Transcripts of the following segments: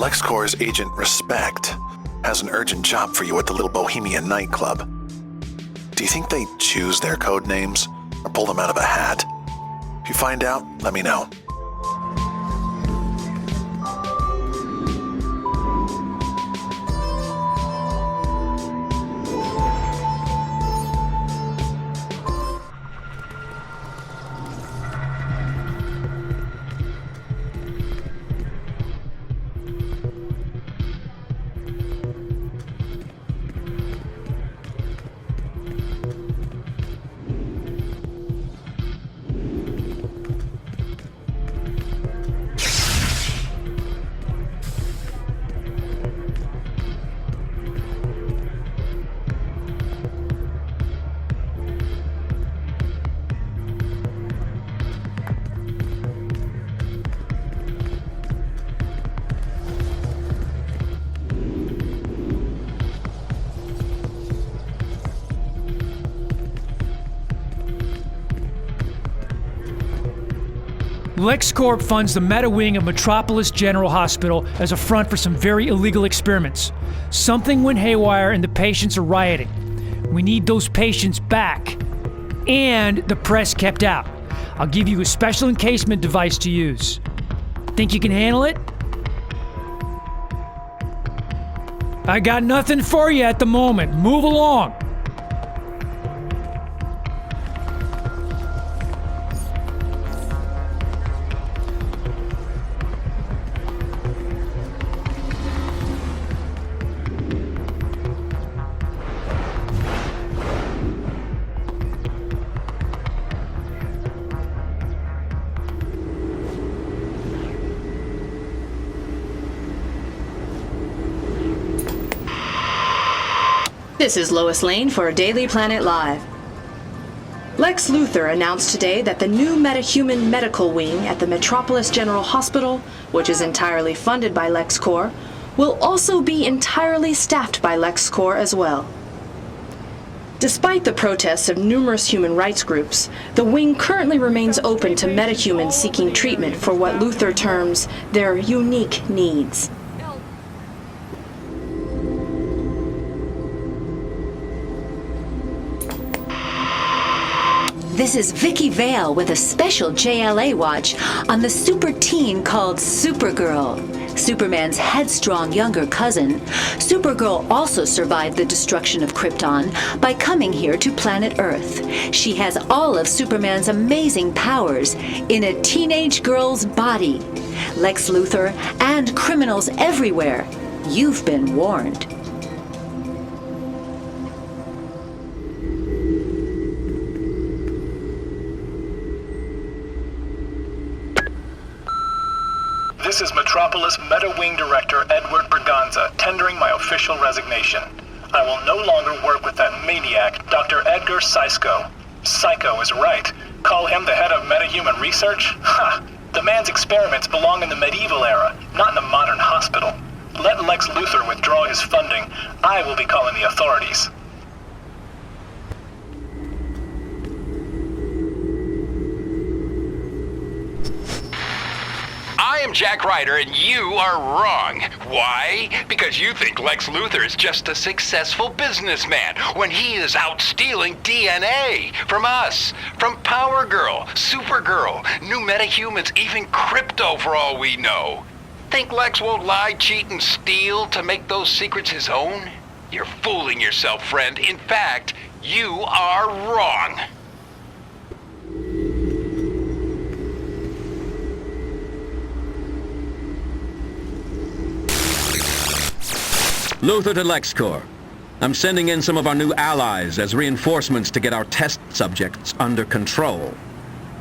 LexCorp's agent Respect has an urgent job for you at the Little Bohemian nightclub. Do you think they choose their code names or pull them out of a hat? If you find out, let me know. LexCorp funds the meta wing of Metropolis General Hospital as a front for some very illegal experiments. Something went haywire and the patients are rioting. We need those patients back. And the press kept out. I'll give you a special encasement device to use. Think you can handle it? I got nothing for you at the moment. Move along. This is Lois Lane for Daily Planet Live. Lex Luthor announced today that the new metahuman medical wing at the Metropolis General Hospital, which is entirely funded by LexCorp, will also be entirely staffed by LexCorp as well. Despite the protests of numerous human rights groups, the wing currently remains open to metahumans seeking treatment for what Luthor terms their unique needs. This is Vicky Vale with a special JLA watch on the super teen called Supergirl. Superman's headstrong younger cousin, Supergirl also survived the destruction of Krypton by coming here to planet Earth. She has all of Superman's amazing powers in a teenage girl's body. Lex Luthor and criminals everywhere, you've been warned. This is Metropolis Meta Wing Director Edward Braganza tendering my official resignation. I will no longer work with that maniac, Dr. Edgar Psycho. Psycho is right. Call him the head of metahuman research? Ha! The man's experiments belong in the medieval era, not in the modern hospital. Let Lex Luthor withdraw his funding. I will be calling the authorities. I am Jack Ryder, and you are wrong. Why? Because you think Lex Luthor is just a successful businessman when he is out stealing DNA from us, from Power Girl, Supergirl, new metahumans, even Crypto for all we know. Think Lex won't lie, cheat, and steal to make those secrets his own? You're fooling yourself, friend. In fact, you are wrong. Luthor to LexCorp. I'm sending in some of our new allies as reinforcements to get our test subjects under control.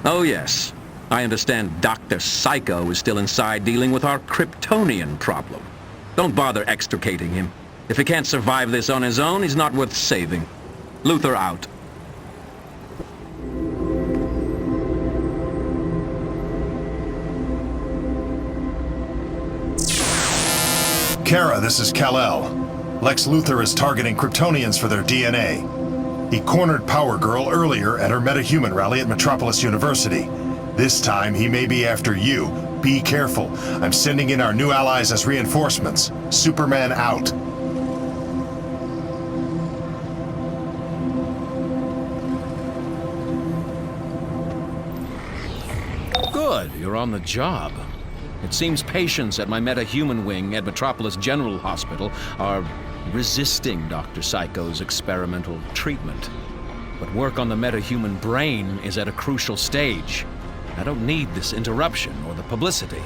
Oh yes, I understand Dr. Psycho is still inside dealing with our Kryptonian problem. Don't bother extricating him. If he can't survive this on his own, he's not worth saving. Luthor out. Kara, this is Kal-El. Lex Luthor is targeting Kryptonians for their DNA. He cornered Power Girl earlier at her metahuman rally at Metropolis University. This time, he may be after you, Be careful. I'm sending in our new allies as reinforcements. Superman out. Good, you're on the job. It seems patients at my metahuman wing at Metropolis General Hospital are resisting Dr. Psycho's experimental treatment. But work on the metahuman brain is at a crucial stage. I don't need this interruption or the publicity.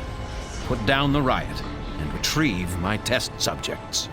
Put down the riot and retrieve my test subjects.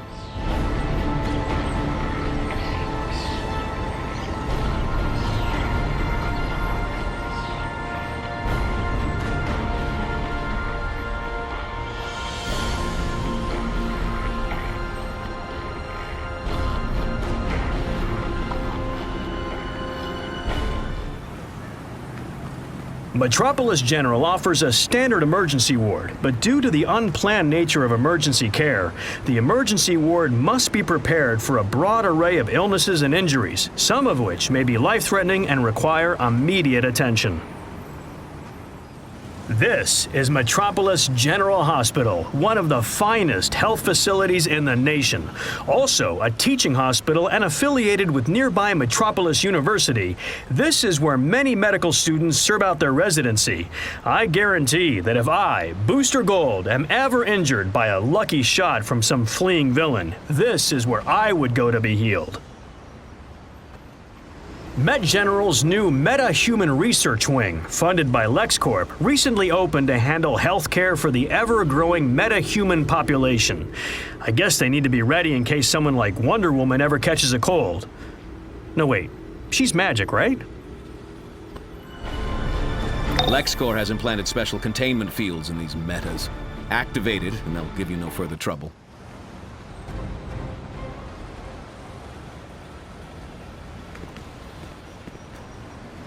Metropolis General offers a standard emergency ward, but due to the unplanned nature of emergency care, the emergency ward must be prepared for a broad array of illnesses and injuries, some of which may be life-threatening and require immediate attention. This is Metropolis General Hospital, one of the finest health facilities in the nation. Also a teaching hospital and affiliated with nearby Metropolis University, this is where many medical students serve out their residency. I guarantee that if I, Booster Gold, am ever injured by a lucky shot from some fleeing villain, this is where I would go to be healed. Met General's new Meta-Human Research Wing, funded by LexCorp, recently opened to handle healthcare for the ever-growing meta-human population. I guess they need to be ready in case someone like Wonder Woman ever catches a cold. No, wait. She's magic, right? LexCorp has implanted special containment fields in these metas. Activated, and they'll give you no further trouble.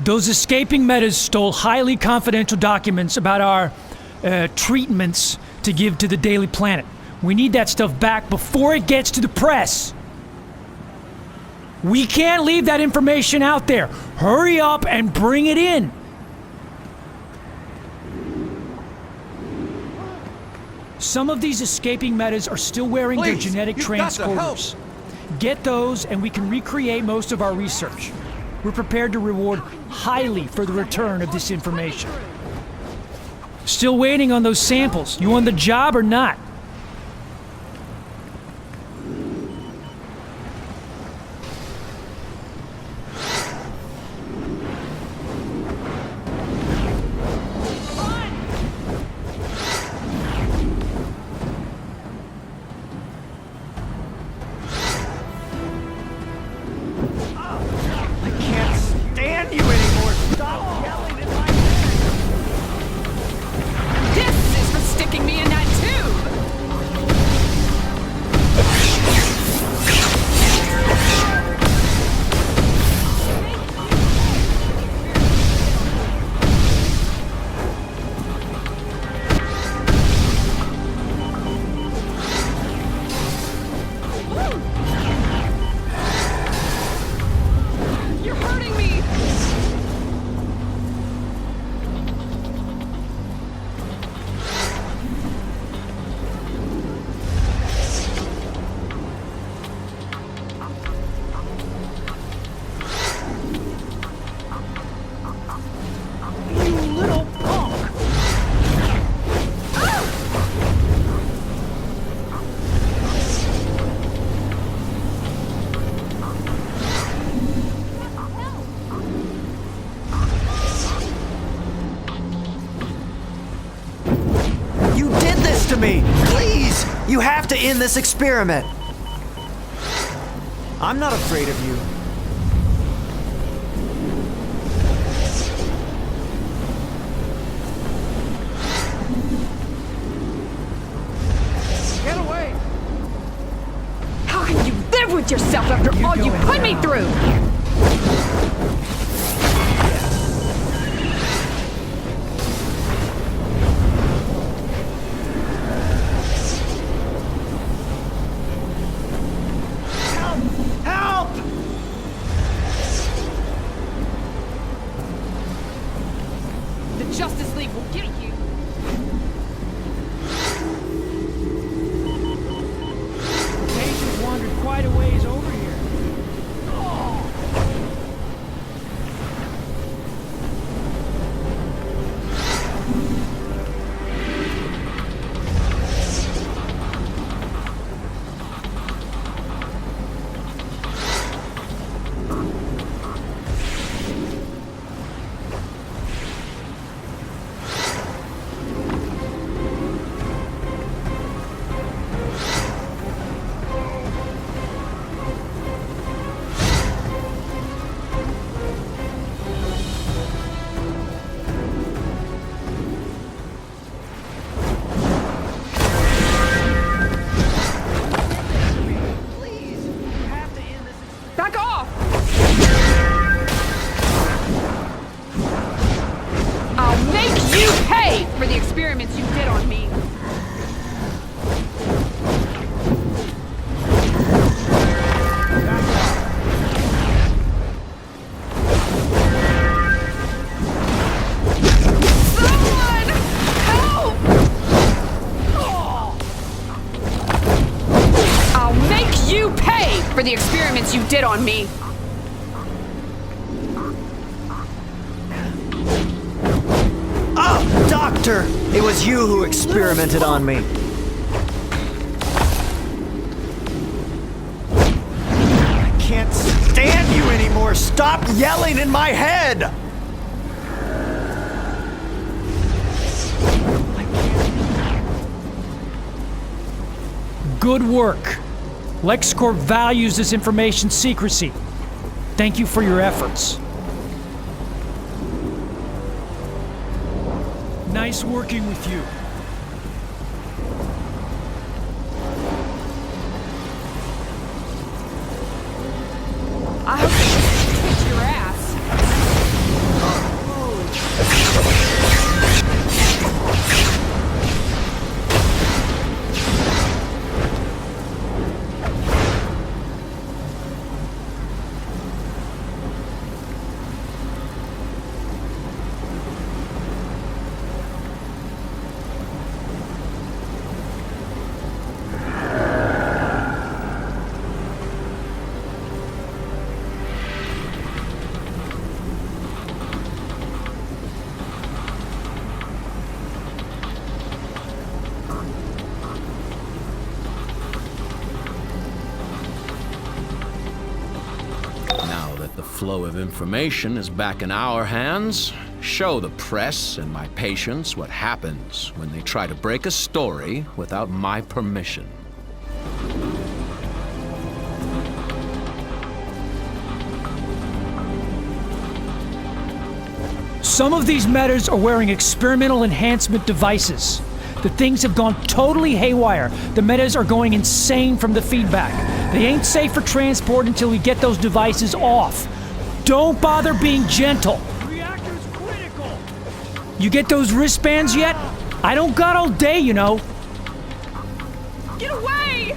Those escaping metas stole highly confidential documents about our treatments to give to the Daily Planet. We need that stuff back before it gets to the press. We can't leave that information out there. Hurry up and bring it in. Some of these escaping metas are still wearing their genetic transporters. Get those and we can recreate most of our research. We're prepared to reward highly for the return of this information. Still waiting on those samples. You on the job or not? Please! You have to end this experiment! I'm not afraid of you. Get away! How can you live with yourself after all you put me through? Back off! I'll make you pay for the experiments you did on me. Someone! Help! I'll make you pay for the experiments you did on me. Oh, Doctor! It was you who experimented on me. I can't stand you anymore! Stop yelling in my head! Good work. LexCorp values this information's secrecy. Thank you for your efforts. Nice working with you. I hope you kick your ass. The flow of information is back in our hands. Show the press and my patients what happens when they try to break a story without my permission. Some of these metas are wearing experimental enhancement devices. The things have gone totally haywire. The metas are going insane from the feedback. They ain't safe for transport until we get those devices off. Don't bother being gentle. Reactor's critical. You get those wristbands yet? I don't got all day, you know. Get away!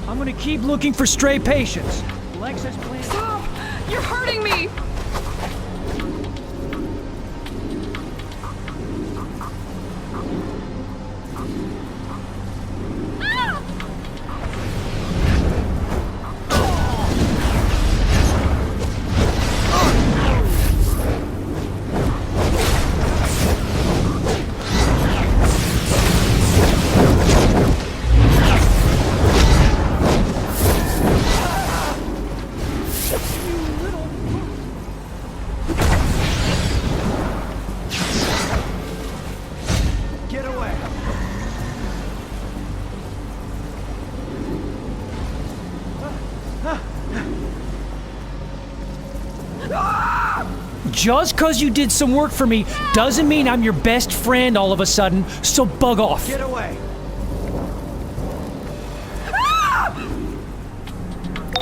I'm gonna keep looking for stray patients. Lex has planned. Stop! You're hurting me! Just because you did some work for me doesn't mean I'm your best friend all of a sudden, so bug off. Get away!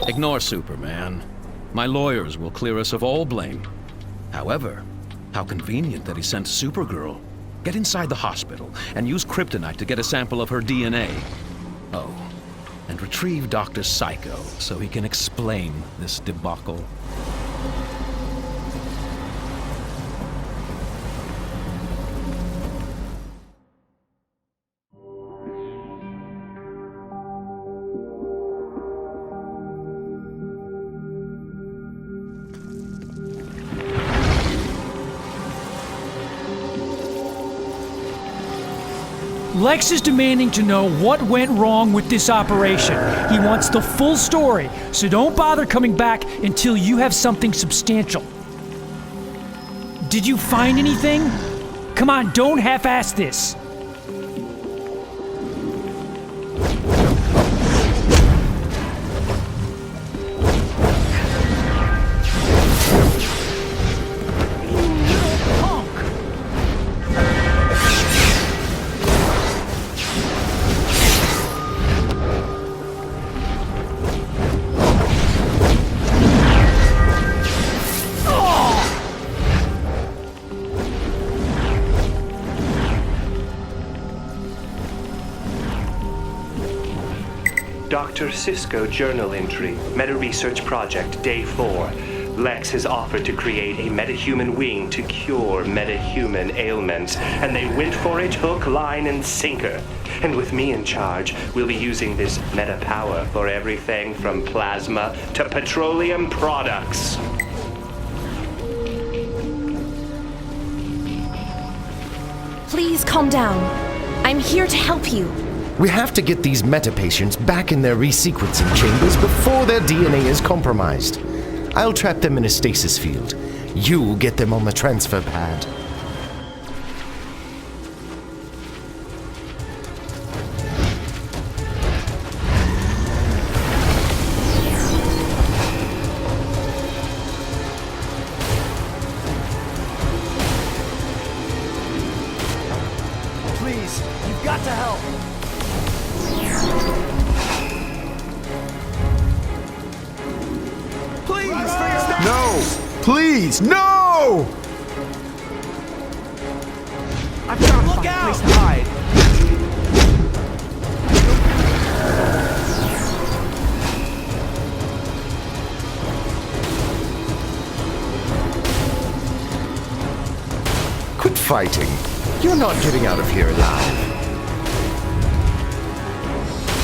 Ignore Superman. My lawyers will clear us of all blame. However, how convenient that he sent Supergirl. Get inside the hospital and use kryptonite to get a sample of her DNA. Oh, and retrieve Dr. Psycho so he can explain this debacle. Lex is demanding to know what went wrong with this operation. He wants the full story, so don't bother coming back until you have something substantial. Did you find anything? Come on, don't half-ass this. Dr. Cisco journal entry, meta-research project, day 4. Lex has offered to create a metahuman wing to cure metahuman ailments, and they went for it hook, line, and sinker. And with me in charge, we'll be using this meta power for everything from plasma to petroleum products. Please calm down. I'm here to help you. We have to get these meta patients back in their resequencing chambers before their DNA is compromised. I'll trap them in a stasis field. You get them on the transfer pad. Please, you've got to help! No! Please, no! I've got to find a place to hide. Quit fighting. You're not getting out of here alive.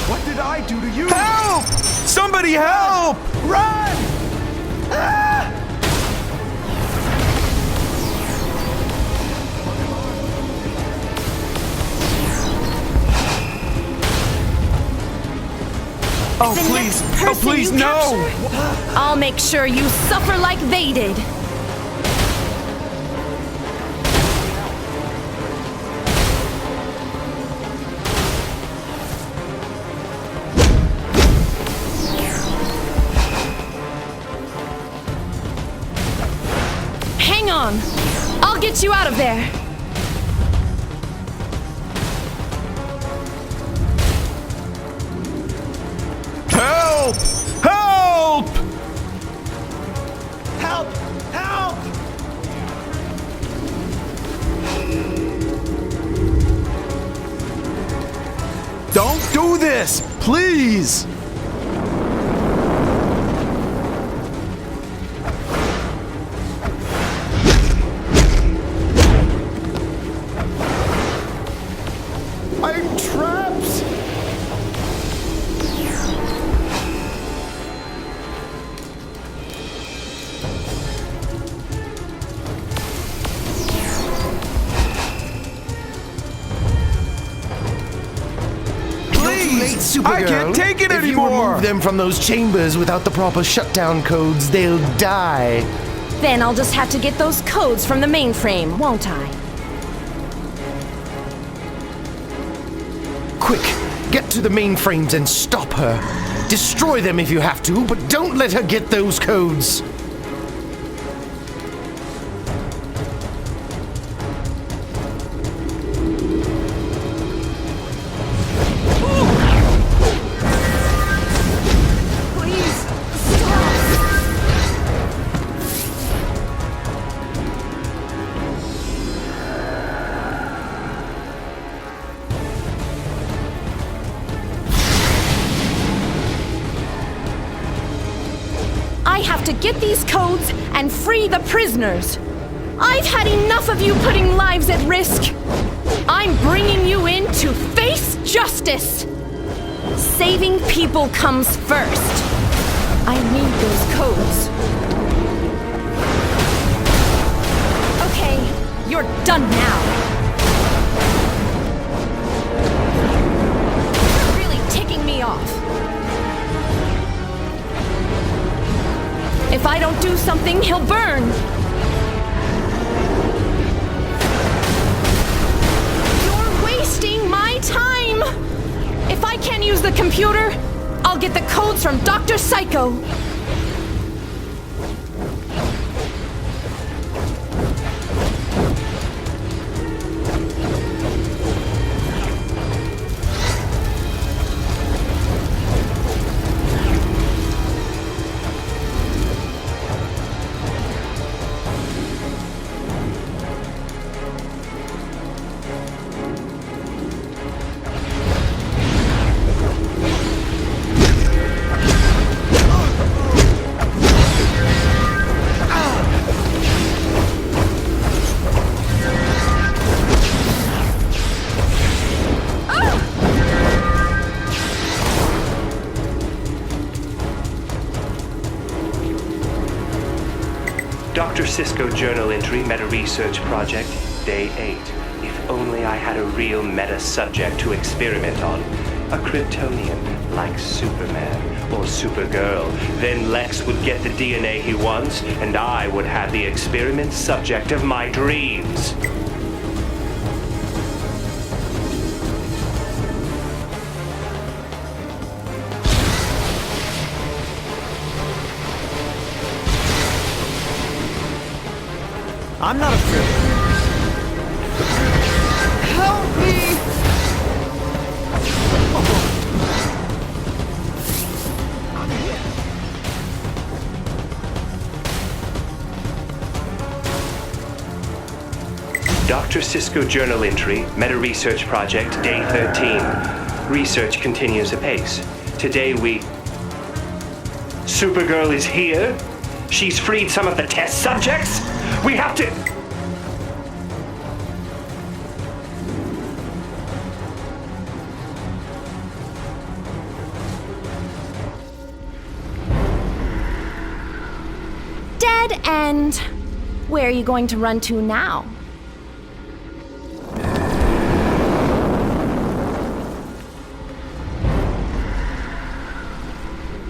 What did I do to you? Help! Somebody help! Run! Ah! Oh, please! Oh, please, no! I'll make sure you suffer like they did. Hang on. I'll get you out of there. Help! Help! Help! Help! Don't do this! Please! I'm trapped! Supergirl. I can't take it If anymore! you remove them from those chambers without the proper shutdown codes, they'll die. Then I'll just have to get those codes from the mainframe, won't I? Quick, get to the mainframes and stop her. Destroy them if you have to, but don't let her get those codes. have to get these codes and free the prisoners. I've had enough of you putting lives at risk. I'm bringing you in to face justice. Saving people comes first. I need those codes. Okay, you're done now. You're really ticking me off. If I don't do something, he'll burn. You're wasting my time. If I can't use the computer, I'll get the codes from Dr. Psycho. Dr. Cisco journal entry, meta research project, day 8. If only I had a real meta subject to experiment on. A Kryptonian, like Superman or Supergirl. Then Lex would get the DNA he wants, and I would have the experiment subject of my dreams. I'm not afraid. Help me! Dr. Cisco journal entry, meta research project, day 13. Research continues apace. Today Supergirl is here? She's freed some of the test subjects? We have to... Dead end. Where are you going to run to now?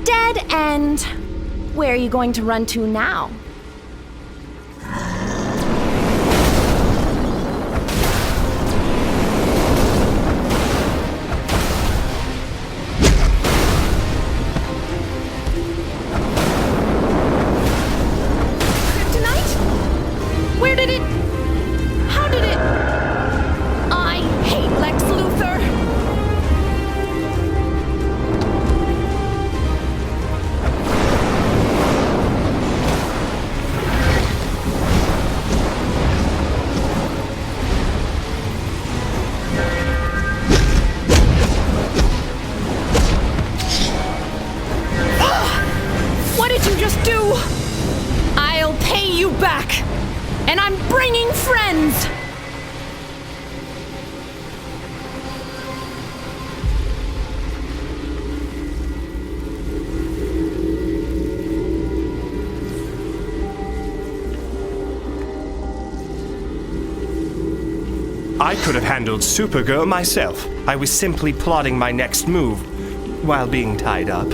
Dead end. Where are you going to run to now? I could have handled Supergirl myself. I was simply plotting my next move while being tied up.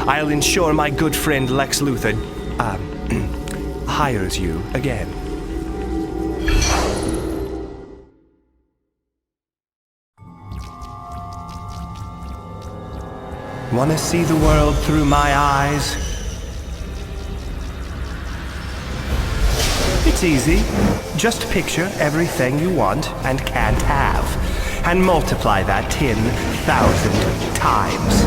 I'll ensure my good friend Lex Luthor, hires you again. Want to see the world through my eyes? It's easy. Just picture everything you want and can't have, and multiply that 10,000 times.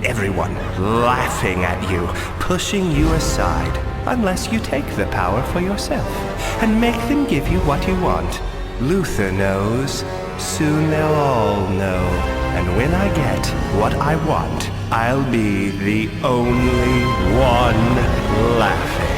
Everyone laughing at you, pushing you aside, unless you take the power for yourself, and make them give you what you want. Luthor knows. Soon they'll all know. And when I get what I want, I'll be the only one laughing.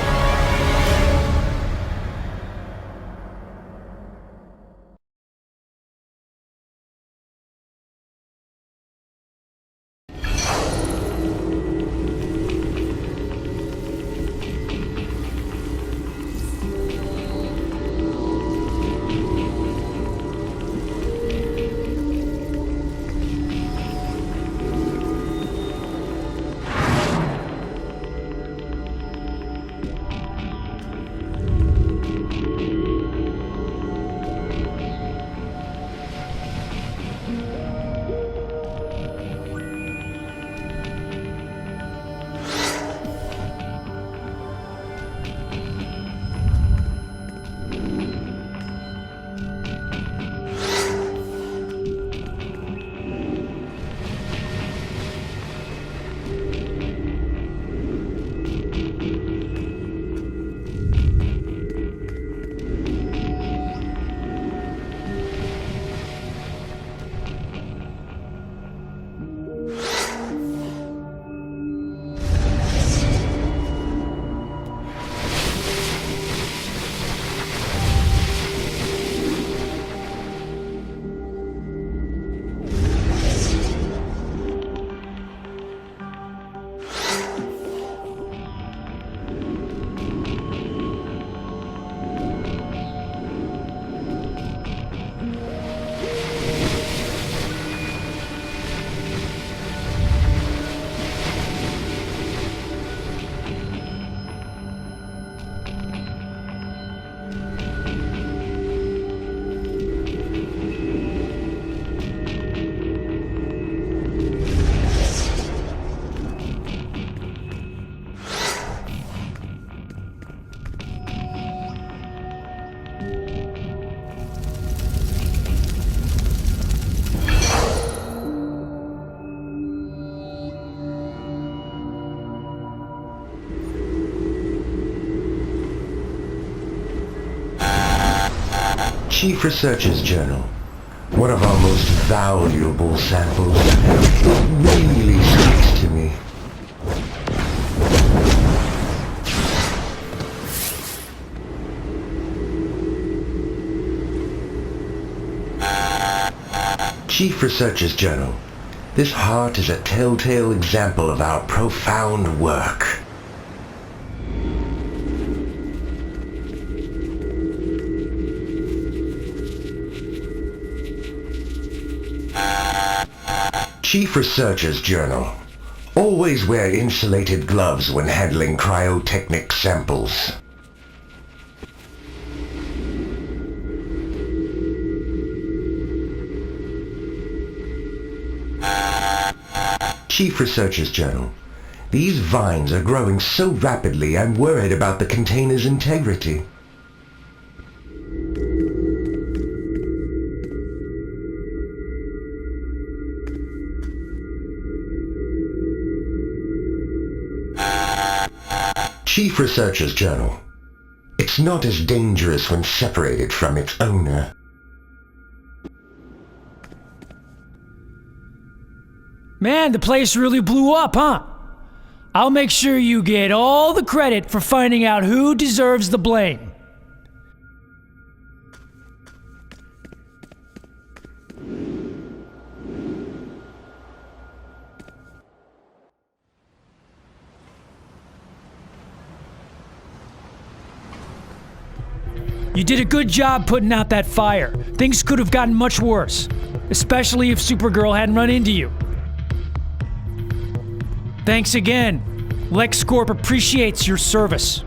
Chief Researcher's Journal. One of our most valuable samples. It really speaks to me. Chief Researcher's Journal. This heart is a telltale example of our profound work. Chief Researcher's Journal. Always wear insulated gloves when handling cryotechnic samples. Chief Researcher's Journal. These vines are growing so rapidly I'm worried about the container's integrity. Chief Researcher's Journal. It's not as dangerous when separated from its owner. Man, the place really blew up, huh? I'll make sure you get all the credit for finding out who deserves the blame. You did a good job putting out that fire. Things could have gotten much worse, especially if Supergirl hadn't run into you. Thanks again. LexCorp appreciates your service.